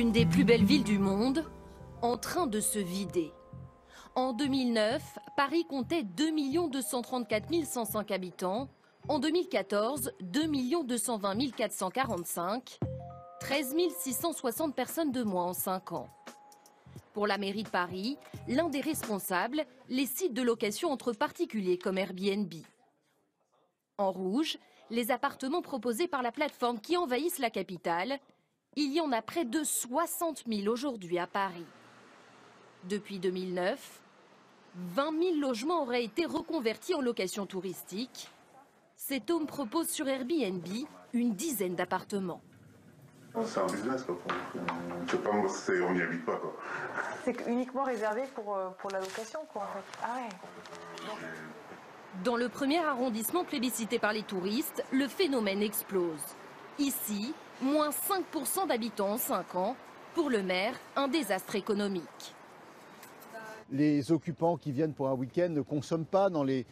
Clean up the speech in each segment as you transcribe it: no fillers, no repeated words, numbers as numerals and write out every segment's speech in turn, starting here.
L'une des plus belles villes du monde, en train de se vider. En 2009, Paris comptait 2 234 105 habitants. En 2014, 2 220 445. 13 660 personnes de moins en 5 ans. Pour la mairie de Paris, l'un des responsables, les sites de location entre particuliers comme Airbnb. En rouge, les appartements proposés par la plateforme qui envahissent la capitale. Il y en a près de 60 000 aujourd'hui à Paris. Depuis 2009, 20 000 logements auraient été reconvertis en location touristique. Cet homme propose sur Airbnb une dizaine d'appartements. C'est un business, quoi. On n'y habite pas, quoi. C'est uniquement réservé pour la location, quoi, en fait. Ah ouais. Dans le premier arrondissement plébiscité par les touristes, le phénomène explose. Ici, moins 5% d'habitants en 5 ans. Pour le maire, un désastre économique. Les occupants qui viennent pour un week-end ne consomment pas dans les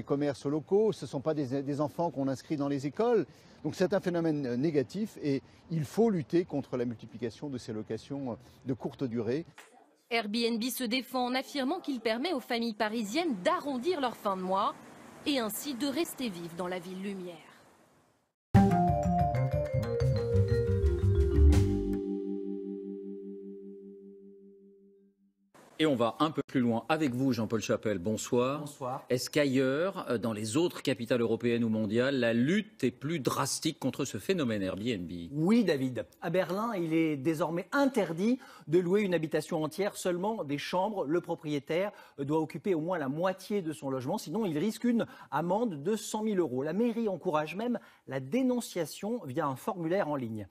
commerces locaux. Ce ne sont pas des enfants qu'on inscrit dans les écoles. Donc c'est un phénomène négatif et il faut lutter contre la multiplication de ces locations de courte durée. Airbnb se défend en affirmant qu'il permet aux familles parisiennes d'arrondir leur fin de mois et ainsi de rester vives dans la ville lumière. Et on va un peu plus loin avec vous, Jean-Paul Chapelle. Bonsoir. Bonsoir. Est-ce qu'ailleurs, dans les autres capitales européennes ou mondiales, la lutte est plus drastique contre ce phénomène Airbnb? Oui, David. À Berlin, il est désormais interdit de louer une habitation entière, seulement des chambres. Le propriétaire doit occuper au moins la moitié de son logement, sinon il risque une amende de 100 000 €. La mairie encourage même la dénonciation via un formulaire en ligne.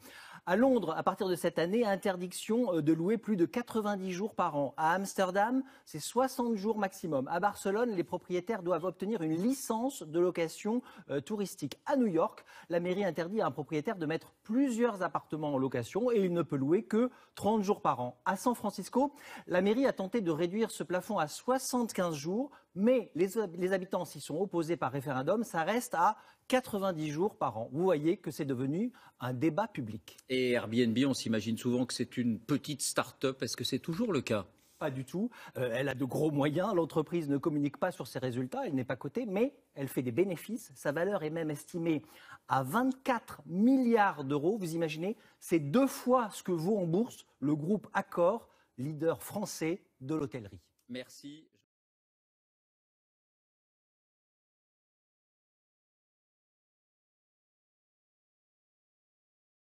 À Londres, à partir de cette année, interdiction de louer plus de 90 jours par an. À Amsterdam, c'est 60 jours maximum. À Barcelone, les propriétaires doivent obtenir une licence de location touristique. À New York, la mairie interdit à un propriétaire de mettre plusieurs appartements en location et il ne peut louer que 30 jours par an. À San Francisco, la mairie a tenté de réduire ce plafond à 75 jours, mais les habitants s'y sont opposés par référendum. Ça reste à 90 jours par an. Vous voyez que c'est devenu un débat public. Et Airbnb, on s'imagine souvent que c'est une petite start-up. Est-ce que c'est toujours le cas? Pas du tout. Elle a de gros moyens. L'entreprise ne communique pas sur ses résultats. Elle n'est pas cotée, mais elle fait des bénéfices. Sa valeur est même estimée à 24 milliards d'euros. Vous imaginez, c'est 2 fois ce que vaut en bourse le groupe Accor, leader français de l'hôtellerie. Merci.